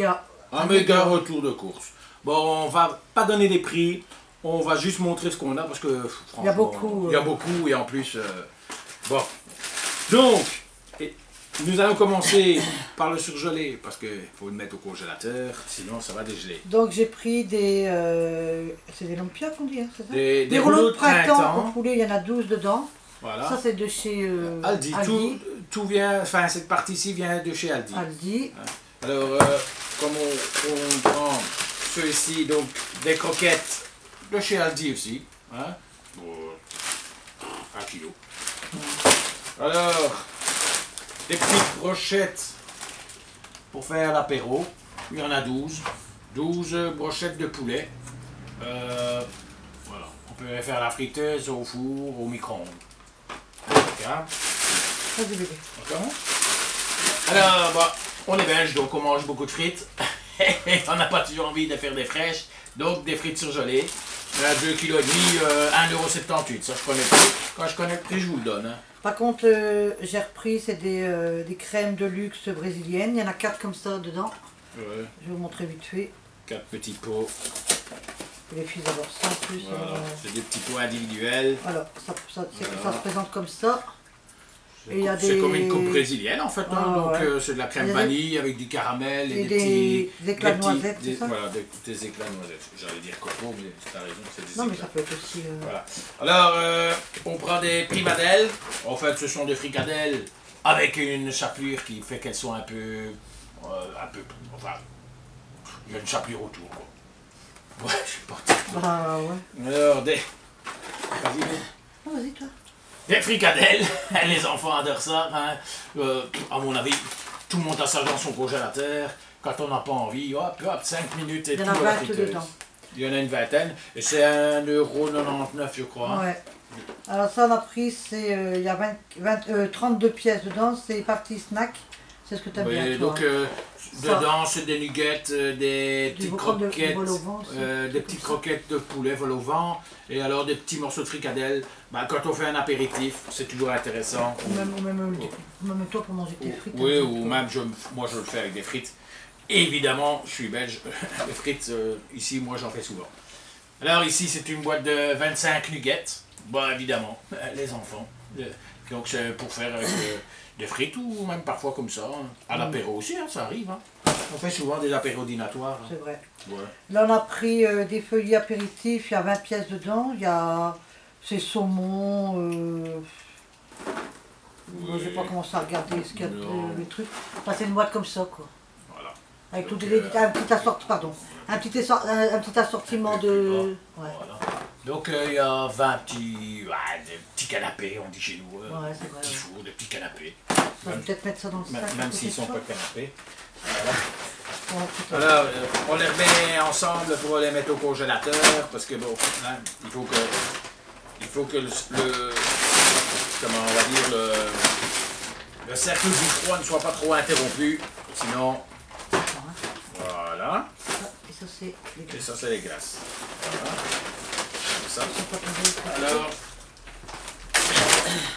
Un méga retour de course. Bon, on va pas donner des prix, on va juste montrer ce qu'on a parce que franchement, il y a beaucoup. Il y a beaucoup et en plus, bon. Donc, nous allons commencer par le surgelé parce qu'il faut le mettre au congélateur, sinon ça va dégeler. Donc j'ai pris des... c'est des lumpias qu'on dit, hein, c'est ça? Des rouleaux de printemps au poulet, il y en a 12 dedans. Voilà. Ça c'est de chez Aldi. Tout vient, enfin cette partie-ci vient de chez Aldi. Aldi. Alors, comme on prend ceux-ci, donc des croquettes de chez Aldi aussi, hein, pour 1 kilo. Alors, des petites brochettes pour faire l'apéro, il y en a 12. 12 brochettes de poulet. Voilà, on peut faire la friteuse, au four, au micro-ondes. Vas-y bébé. Alors, bah, on est belge, donc on mange beaucoup de frites. On n'a pas toujours envie de faire des fraîches, donc des frites surgelées. 2,5 kg, 1,78 €. Ça, je connais le prix. Quand je connais le prix, je vous le donne. Hein. Par contre, j'ai repris, c'est des crèmes de luxe brésiliennes. Il y en a 4 comme ça dedans. Ouais. Je vais vous montrer vite fait. 4 petits pots. Les filles adorent ça en plus. Voilà. C'est des petits pots individuels. Voilà, ça se présente comme ça. C'est comme une coupe brésilienne en fait, hein. Donc ouais. C'est de la crème vanille avec du caramel et des éclats de noisettes, c'est ça? Voilà, des éclats de noisettes. J'allais dire coco, mais tu as raison, c'est des non, éclats. mais ça peut être aussi... Voilà. Alors, on prend des primadelles. En fait, ce sont des fricadelles avec une chapelure qui fait qu'elles sont un peu... Enfin, il y a une chapelure autour, quoi. Ouais, je sais pas. Ah ouais. Alors, des... Vas-y, vas-y, toi. Des fricadelles, les enfants adorent ça. Hein. À mon avis, tout le monde a ça dans son congélateur. Quand on n'a pas envie, hop, 5 minutes et tout à la friteuse. Dedans. Il y en a une vingtaine. Et c'est 1,99 €, je crois. Ouais. Alors ça, on a pris, il y a 32 pièces dedans. C'est partie snack. C'est ce que tu as bien, donc, dedans, c'est des nuggets, des petites croquettes, des petites croquettes de poulet vol au vent, et alors des petits morceaux de fricadelles. Bah, quand on fait un apéritif, c'est toujours intéressant. Ou même toi pour manger tes frites. Oui, ou même, moi je le fais avec des frites. Évidemment, je suis belge, les frites, ici, moi j'en fais souvent. Alors ici, c'est une boîte de 25 nuggets. Bah, évidemment, les enfants. Donc c'est pour faire avec des frites ou même parfois comme ça. Hein. À l'apéro aussi, hein, ça arrive. Hein. On fait souvent des apéros dînatoires. Hein. C'est vrai. Ouais. Là, on a pris des feuillets apéritifs, il y a 20 pièces dedans. Il y a ces saumons. Je sais pas comment ça regarder ce qu'il y a le truc. Enfin, c'est une boîte comme ça, quoi. Voilà. Avec tout un petit assortiment de... Ouais. Voilà. Donc il y a 20 petits, des petits canapés, on dit chez nous. Ouais, c'est vrai. Des petits fours, des petits canapés. On va peut-être mettre ça dans le sac. Même s'ils ne sont pas canapés. Voilà. Ouais, alors, on les remet ensemble pour les mettre au congélateur, parce que bon, hein, il faut que comment on va dire, le cercle du froid ne soit pas trop interrompu, sinon, voilà. Et ça c'est les glaces. Et ça c'est les glaces. Voilà. Ça. Alors,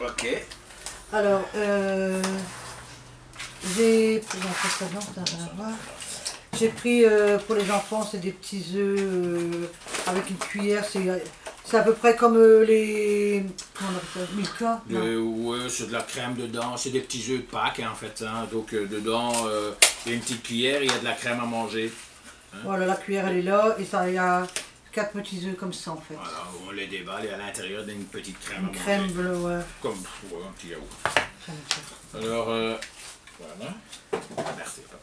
ok. Alors, j'ai pris pour les enfants, c'est des petits œufs avec une cuillère. C'est à peu près comme les... Comment on appelle ça? Milka? Oui, c'est de la crème dedans. C'est des petits œufs de Pâques, hein, en fait. Hein. Donc, dedans, il y a une petite cuillère, il y a de la crème à manger. Hein. Voilà, la cuillère, elle est là. Et ça, il y a 4 petits œufs comme ça, en fait. Voilà, on les déballe et à l'intérieur, il y a une petite crème à manger. Crème bleue, ouais. Comme un petit yaourt. Alors, voilà. Merci, papa.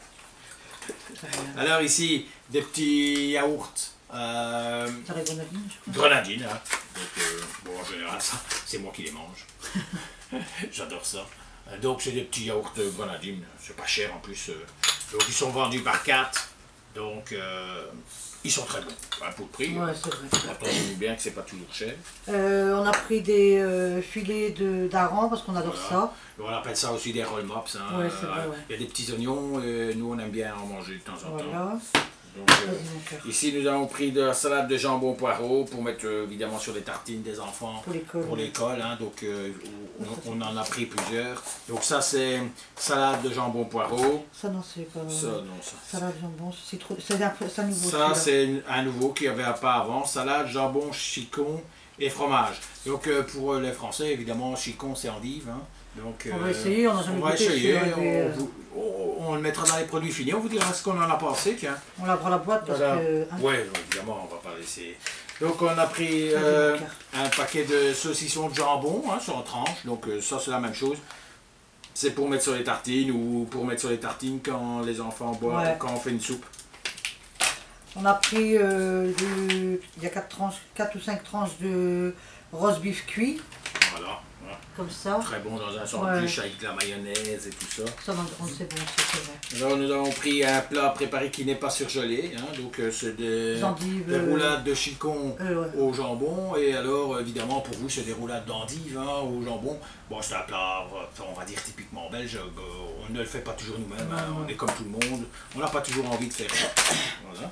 Alors, ici, des petits yaourts. Ça la grenadine, je crois. Grenadine, hein. Donc, bon, en général, ça, c'est moi qui les mange. J'adore ça. Donc, c'est des petits yaourts de grenadine. C'est pas cher en plus. Donc, ils sont vendus par 4. Donc, ils sont très bons. Pour le prix. Ouais, c'est vrai. Attendez-vous bien que c'est pas toujours cher. On a pris des filets d'aran parce qu'on adore ça. On appelle ça aussi des roll mops. Hein. Ouais, c'est vrai, ouais. Il y a des petits oignons. Nous, on aime bien en manger de temps en temps. Donc, Vas-y, mon cœur. ici, nous avons pris de la salade de jambon poireau pour mettre évidemment sur les tartines des enfants Pour l'école. hein. Donc, on en a pris plusieurs. Donc, ça, c'est salade de jambon poireau. Ça, non, c'est pas... Ça, non, ça. Salade jambon, c'est trop... C'est un nouveau. Ça, c'est un nouveau qu'il n'y avait pas avant. Salade, jambon, chicon et fromage. Donc, pour les Français, évidemment, chicon, c'est endive. Hein. Donc, on va essayer, on a jamais goûté. Essayer, on le mettra dans les produits finis, on vous dira ce qu'on en a pensé. Tiens. On la prend la boîte parce voilà. que... Hein. Oui, évidemment, on va pas laisser. Donc on a pris un paquet de saucissons de jambon hein, en tranches, donc ça c'est la même chose. C'est pour mettre sur les tartines ou pour mettre sur les tartines quand les enfants boivent, quand on fait une soupe. On a pris, il y a 4 ou 5 tranches de roast beef cuit. Voilà. Comme ça. Très bon dans un sandwich avec de la mayonnaise et tout ça. Ça, c'est bon, c'est vrai. Alors nous avons pris un plat préparé qui n'est pas surgelé, hein, donc c'est des roulades de chicon au jambon, et alors évidemment pour vous c'est des roulades d'endives hein, au jambon. Bon c'est un plat, on va dire typiquement belge, on ne le fait pas toujours nous-mêmes, hein, on est comme tout le monde, on n'a pas toujours envie de faire ça. Voilà.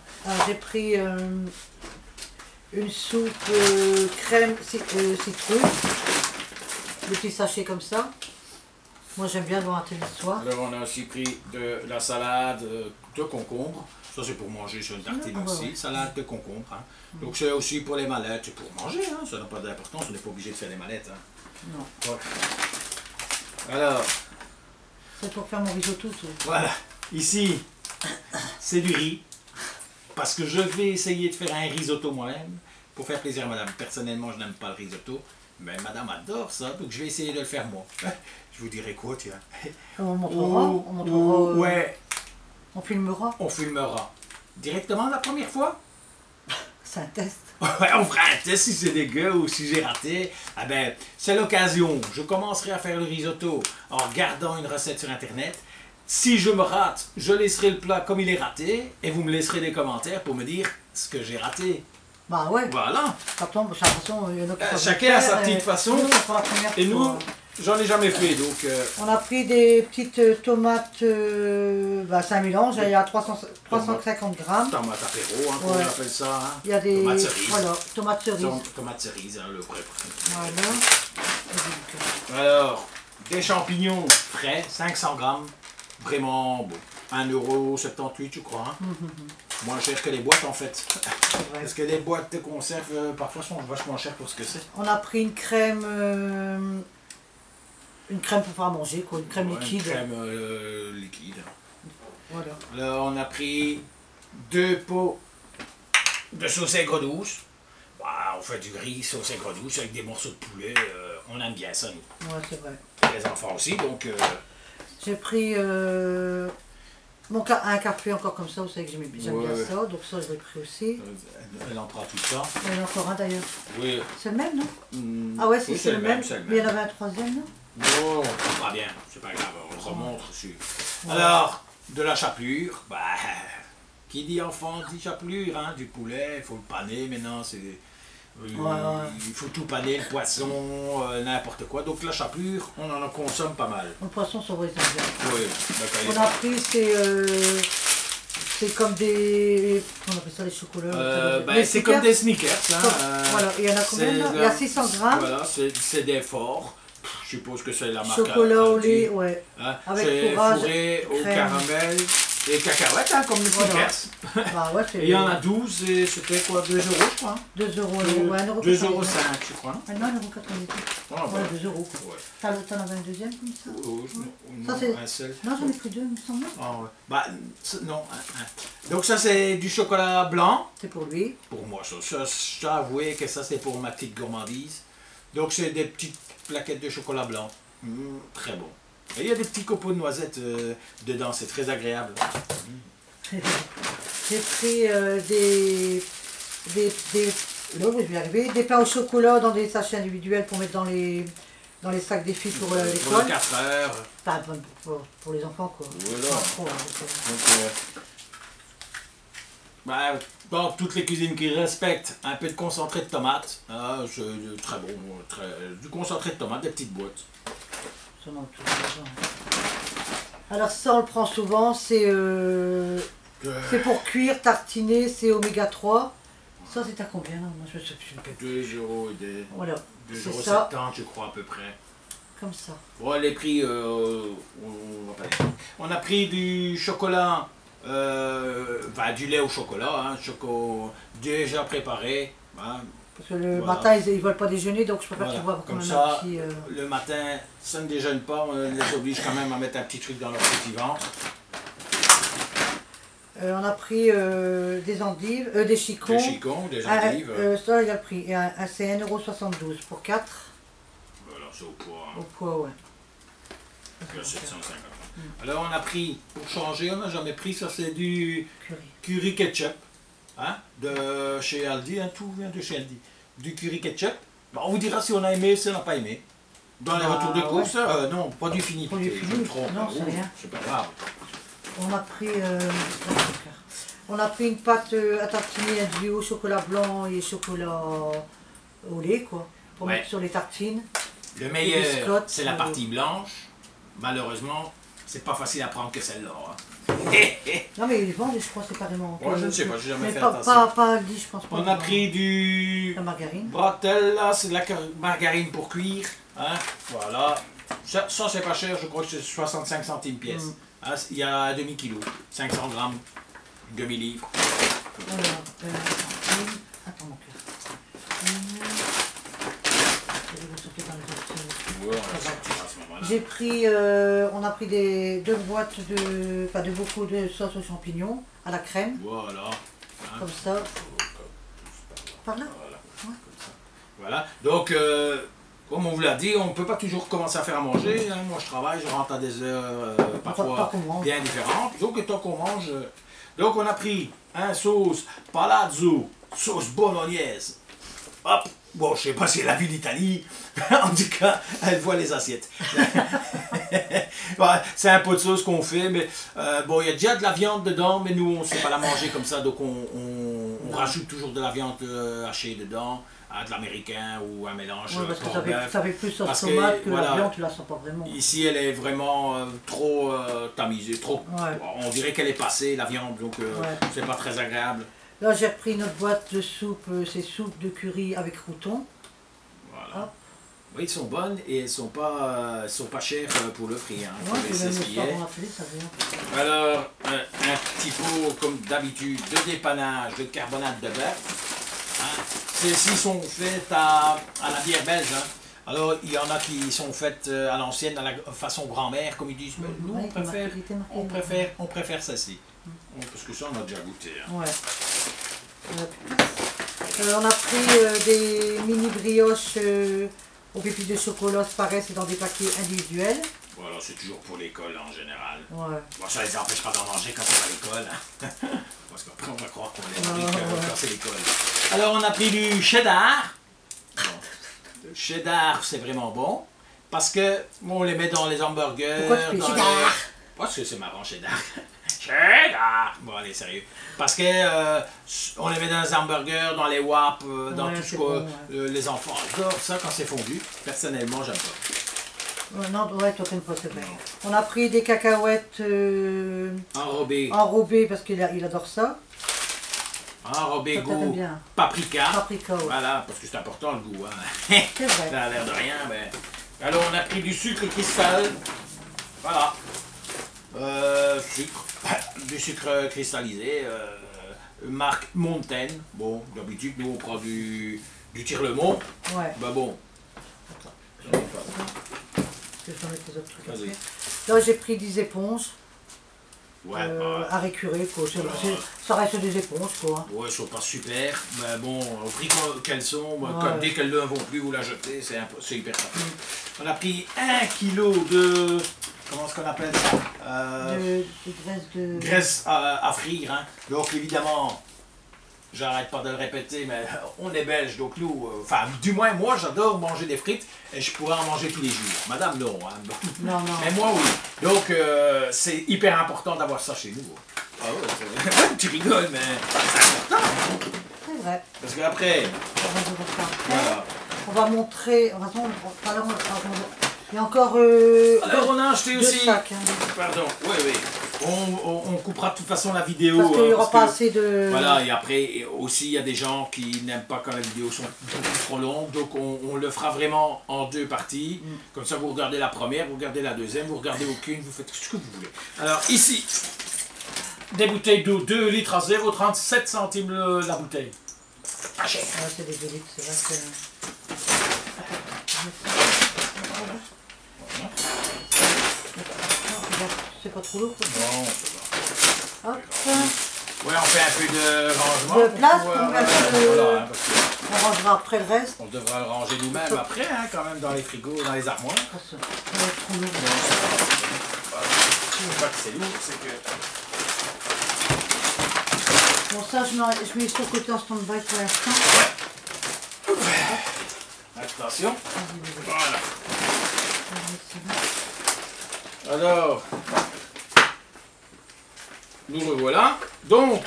J'ai pris une soupe crème citrouille. Des petits sachets comme ça. Moi j'aime bien boire un thé le soir. Alors on a aussi pris de la salade de concombre. Ça c'est pour manger sur une tartine aussi. Salade de concombre. Hein. Donc c'est aussi pour les mallettes, c'est pour manger. Hein. Ça n'a pas d'importance, on n'est pas obligé de faire des mallettes. Hein. Non. Ouais. Alors. C'est pour faire mon risotto. Voilà. Ici, c'est du riz. Parce que je vais essayer de faire un risotto moi-même. Pour faire plaisir à madame. Personnellement je n'aime pas le risotto. Mais madame adore ça, donc je vais essayer de le faire moi. Je vous dirai quoi, tiens. On montrera. Ouais. On filmera. On filmera. Directement la première fois? C'est un test. Ouais, on fera un test si c'est dégueu ou si j'ai raté. Ah ben, c'est l'occasion. Je commencerai à faire le risotto en regardant une recette sur internet. Si je me rate, je laisserai le plat comme il est raté et vous me laisserez des commentaires pour me dire ce que j'ai raté. Bah ouais. Voilà. Chacun a sa petite façon. Et nous, j'en ai jamais fait donc. On a pris des petites tomates, c'est un mélange, il y a 350 grammes. Tomates apéro, hein, on appelle ça. Hein. Il y a des tomates cerises. Voilà, tomates cerises. Tomates cerises, hein, le vrai. Voilà. Alors, des champignons frais, 500 grammes. Vraiment bon. 1,78 € je crois. Hein. Moins cher que les boîtes en fait. Parce que les boîtes de conserve parfois sont vachement chères pour ce que c'est. On a pris une crème pour faire manger, quoi, une crème liquide. Une crème liquide. Voilà. Alors on a pris 2 pots de sauce aigre douce. Bah, on fait du riz sauce aigre douce avec des morceaux de poulet. On aime bien ça nous. Ouais, c'est vrai. Les enfants aussi donc. J'ai pris un café encore comme ça, vous savez que j'aime bien ça, donc ça je l'ai pris aussi. Elle en prend tout ça. Il y en a encore un d'ailleurs. Oui. C'est le même, non? Ah ouais, oui, c'est le même. Mais il y en avait un troisième, non? Non, pas bien, c'est pas grave, on le remontre dessus. Alors, de la chapelure, bah, qui dit enfant dit chapelure, hein, du poulet, il faut le paner maintenant, c'est... Il faut tout paner, le poisson, n'importe quoi. Donc la chapelure, on en consomme pas mal. Le poisson, ça va être bien. Oui, on a pris, c'est comme des... On appelle ça les chocolats. C'est comme des sneakers. Hein, voilà, il y en a combien là? Il y a 600 grammes. Voilà, c'est des forts. Je suppose que c'est la marque. Chocolat au lait, ouais. Hein, avec fourré au caramel. Et cacahuètes, hein, comme les sneakers. Bah ouais, et il y en a 12 et c'était quoi, 2 €, je crois. 2 €, ouais, 2,05 €, je crois. Ah non, 1,98 €. Ouais, 2 €. Ouais. T'en avais un deuxième comme ça? Ça c'est un seul. Non, j'en ai pris 2, il me semble. Ah ouais. Bah, non, un. Donc ça c'est du chocolat blanc. C'est pour lui. Pour moi, ça. Je dois avouer que ça c'est pour ma petite gourmandise. Donc c'est des petites plaquettes de chocolat blanc. Très bon. Et il y a des petits copeaux de noisettes dedans, c'est très agréable. J'ai pris des pains au chocolat dans des sachets individuels pour mettre dans les sacs des filles pour l'école. Pour 4 heures. Enfin, pour les enfants, quoi. Voilà. Dans toutes les cuisines qui respectent un peu de concentré de tomate, c'est très bon. Du concentré de tomate, des petites boîtes. Alors ça on le prend souvent, c'est C'est pour cuire, tartiner, c'est oméga 3. Ça, c'est à combien là? Moi, je me souviens plus. 2 euros et des... Voilà, 2,70 c'est euros, ça. je crois, à peu près. Comme ça. Bon, les prix, on va pas les dire. On a pris du chocolat, enfin, du lait au chocolat, hein, déjà préparé. Hein, Parce que le voilà. matin, ils ne veulent pas déjeuner, donc je préfère Voilà. qu'ils voient quand Comme même ça, un petit... le matin, ça ne déjeune pas, on les oblige quand même à mettre un petit truc dans leur petit ventre. on a pris des endives, des chicons. Des chicons, des endives. Ça, il a pris. C'est 1,72 € pour 4. Voilà, c'est au poids. Au poids, ouais. Le 750. Alors on a pris, pour changer, on n'a jamais pris, ça c'est du Curry. curry ketchup, hein, de chez Aldi, hein, tout vient de chez Aldi. Du curry ketchup, on vous dira si on a aimé, si on n'a pas aimé. Dans les retours de course, non, pas du fini. Pas du piqué, fini, je me trompe. non, c'est rien. C'est pas grave. On a pris une pâte à tartiner, un duo chocolat blanc et chocolat au lait, quoi. Pour Ouais. mettre sur les tartines. Le Les meilleur, biscottes, c'est la partie blanche. Malheureusement, c'est pas facile à prendre que celle-là. Hein. Non, mais ils vendent, je crois, séparément. Moi, je ne sais pas, j'ai jamais Mais fait pas, attention. pas Aldi, je pense pas. On a pris du La margarine. Bratel, là, c'est de la margarine pour cuire. Hein? Voilà. Ça c'est pas cher, je crois que c'est 65 centimes pièce. Hein, il y a un demi-kilo, 500 grammes, demi-livre. Alors, attends, mon cœur. Je vais le sauter dans les autres. Ouais, on va sortir à ce moment-là. J'ai pris, on a pris deux boîtes de beaucoup de sauce aux champignons à la crème, Voilà. Hein? comme ça. Par là. Voilà. Ouais. Comme ça. Voilà. Donc, comme on vous l'a dit, on ne peut pas toujours commencer à faire à manger. Hein. Moi, je travaille, je rentre à des heures parfois Pas qu'on mange. bien différentes. Donc, tant qu'on mange. Donc, on a pris un sauce palazzo, sauce bolognaise. Hop! Bon, je sais pas si elle a vu l'Italie. En tout cas, elle voit les assiettes. Ouais, c'est un pot de sauce qu'on fait, mais bon, il y a déjà de la viande dedans, mais nous, on ne sait pas la manger comme ça, donc on rajoute toujours de la viande hachée dedans, de l'américain ou un mélange Ouais, parce que porc-bœuf. ça fait plus sauce Parce que, tomate que voilà, la viande, tu la sens pas vraiment. Ici, elle est vraiment trop tamisée, trop. Ouais. On dirait qu'elle est passée, la viande, donc Ouais. c'est pas très agréable. Là, j'ai repris notre boîte de soupe, c'est soupe de curry avec croûtons. Voilà. Hop. Oui, elles sont bonnes et elles sont pas chères pour le prix. Hein. Ouais, Faut c'est laisser même ce qu'il y le ait. soir, on a fait, ça vient. Alors, un petit pot, comme d'habitude, de dépannage de carbonate de bœuf. Hein. Celles-ci sont faites à la bière belge. Hein. Alors, il y en a qui sont faites à l'ancienne, à la façon grand-mère, comme ils disent. Mais nous, Ouais, on préfère celle-ci. Parce que ça, on a déjà goûté. Hein. Ouais. On a pris des mini brioches aux pépites de chocolat, c'est pareil, c'est dans des paquets individuels. Voilà, c'est toujours pour l'école en général. Ouais. Bon, ça les empêche pas d'en manger quand c'est à l'école. Hein. Parce qu'après, on va croire qu'on les fabrique quand c'est l'école. Alors, on a pris du cheddar. Bon. Le cheddar, c'est vraiment bon. Parce que on les met dans les hamburgers. Pourquoi tu fais dans cheddar? Parce que c'est marrant, cheddar. Cheddar! Bon, allez, sérieux. Parce que on les met dans les hamburgers, dans les wraps, dans Ouais, tout ce c'est que bon, ouais. les enfants adorent ça quand c'est fondu. Personnellement, j'aime pas. Non, ouais, toi t'aimes pas, c'est vrai. On a pris des cacahuètes Enrobé. enrobées parce qu'il adore ça. Enrobé Ça, t'aimes goût bien. paprika. Paprika, ouais. Voilà, parce que c'est important le goût. Hein. C'est vrai. Ça a l'air de rien, mais... Alors, on a pris du sucre cristal. Voilà. Sucre. Du sucre cristallisé. Marque Montaigne. Bon, d'habitude, nous, on prend du Tirlemont. Ouais. Bah bon. Que je vais mettre les autres trucs Vas-y. après. Là, j'ai pris des éponges Ouais, à récurer, quoi. Ça reste des éponges, quoi. ouais, elles sont pas super, mais bon, au prix qu'elles sont, moi, Ouais. dès qu'elles ne vont plus, vous la jetez, c'est hyper pratique. On a pris 1 kilo de... Comment est-ce qu'on appelle ça De graisse de... Graisse à frire. Hein. Donc évidemment, j'arrête pas de le répéter, mais on est belge, donc nous, enfin, du moins moi, j'adore manger des frites et je pourrais en manger tous les jours. Madame, non. Hein. Non, non. Mais moi, oui. Donc c'est hyper important d'avoir ça chez nous. Ah ouais, tu rigoles, mais c'est important. C'est vrai. Parce qu'après, On va voir ça après. voilà. On va montrer... De toute façon, il y a encore Alors on a acheté deux aussi... sacs. Hein. Pardon, oui, oui. On coupera de toute façon la vidéo. Parce qu'il n'y aura parce pas que- assez de... Voilà, et après aussi il y a des gens qui n'aiment pas quand les vidéos sont beaucoup trop longues, donc on le fera vraiment en 2 parties. Comme ça vous regardez la première, vous regardez la deuxième, vous regardez aucune, vous faites ce que vous voulez. Alors ici, des bouteilles d'eau 2 litres à 0,37 centimes la bouteille. Pas cher. Ouais, c'est des élites, c'est vrai que... C'est pas trop lourd, quoi. Bon, ça va. Hop, Ouais, on fait un peu de rangement. De pour place, pouvoir- pour mettre le- voilà, hein, parce que on rangera après le reste. on devra le ranger nous-mêmes après, hein, quand même, dans les frigos, dans les armoires. Ça va être trop lourd. Non, c'est pas grave. Voilà. C'est pas que c'est lourd, c'est que... Bon, ça, je mets sur le côté en stand-by pour l'instant. Attention. Vas-y, Voilà. vas-y. Alors, nous revoilà. Donc,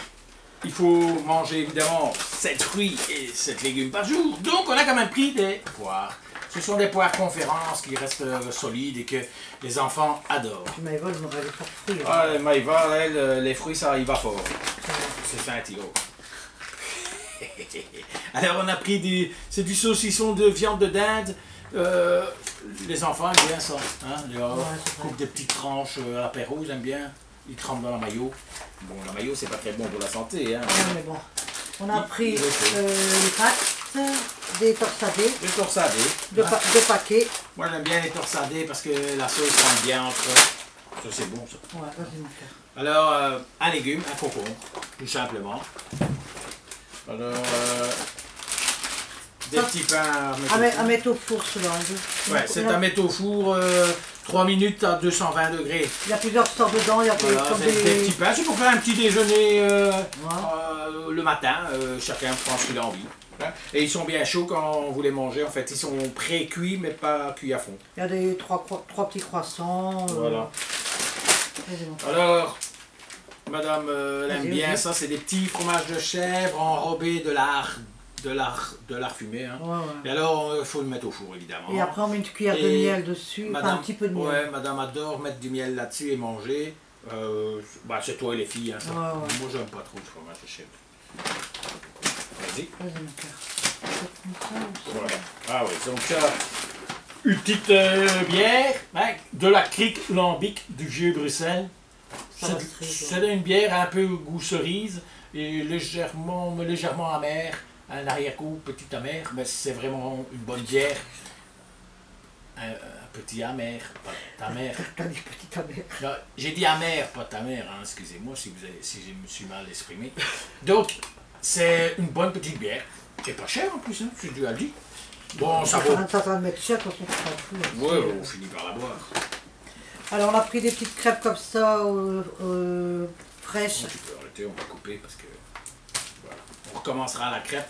il faut manger évidemment 7 fruits et 7 légumes par jour. Donc, on a quand même pris des poires. Ce sont des poires conférences qui restent solides et que les enfants adorent. Puis Maëva, je m'aurais pas de fruits. Ah, Maïva, elle, les fruits, ça y va fort. C'est un tiro. Alors, on a pris c'est du saucisson de viande de dinde. Les enfants aiment bien ça. Hein? Ils coupent des petites tranches à l'apéro, ils aiment bien. Ils trempent dans la mayo. Bon, la mayo, c'est pas très bon pour la santé. Hein? Non, mais bon. On a pris les pâtes, des torsadés, Les torsadés. deux paquets. Moi, j'aime bien les torsadés parce que la sauce rentre bien entre. Ça, c'est bon, ça. Ouais, vas-y, mon cœur. Alors, un légume, un concombre, tout simplement. Alors, des petits pains À mettre au four, celui-là. Ouais, c'est à mettre au four 3 minutes à 220 degrés. Il y a plusieurs sortes dedans. Il y a Voilà, comme des petits pains, c'est pour faire un petit déjeuner le matin. Chacun prend ce qu'il a envie. Hein. Et ils sont bien chauds quand vous les mangez. En fait, ils sont pré-cuits, mais pas cuits à fond. Il y a des trois petits croissants. Voilà. Vas-y, mon cœur. Alors, madame elle aime Vas-y, bien vas-y. ça. C'est des petits fromages de chèvre enrobés de lard fumé. Hein. Ouais, ouais. Et alors, il faut le mettre au four, évidemment. Et après, on met une cuillère de Et miel dessus, enfin un petit peu de miel. Ouais, madame adore mettre du miel là-dessus et manger. C'est toi et les filles. Hein, ça. Ouais, ouais. Moi, j'aime pas trop le fromage de chèvre. Vas-y. Vas-y, mon cœur. C'est comme ça aussi. Voilà. Ah oui, donc ça, une petite bière hein, de la crique lambic du vieux Bruxelles. Ça va se régaler. C'est une bière un peu goût cerise et légèrement amère. Un arrière-goût petit amer, mais c'est vraiment une bonne bière. Un petit amer, pas amer. T'as dit petit amer. Non, j'ai dit amer, pas amer, hein, excusez-moi si je me suis mal exprimé. Donc, c'est une bonne petite bière. Et pas cher en plus, hein, c'est du Aldi. Bon, ça vaut. Ça va mettre cher quand on s'en fout. Là. Ouais, on finit par la boire. Alors, on a pris des petites crêpes comme ça, fraîches. Tu peux arrêter, on va couper parce que. Voilà. On recommencera la crêpe.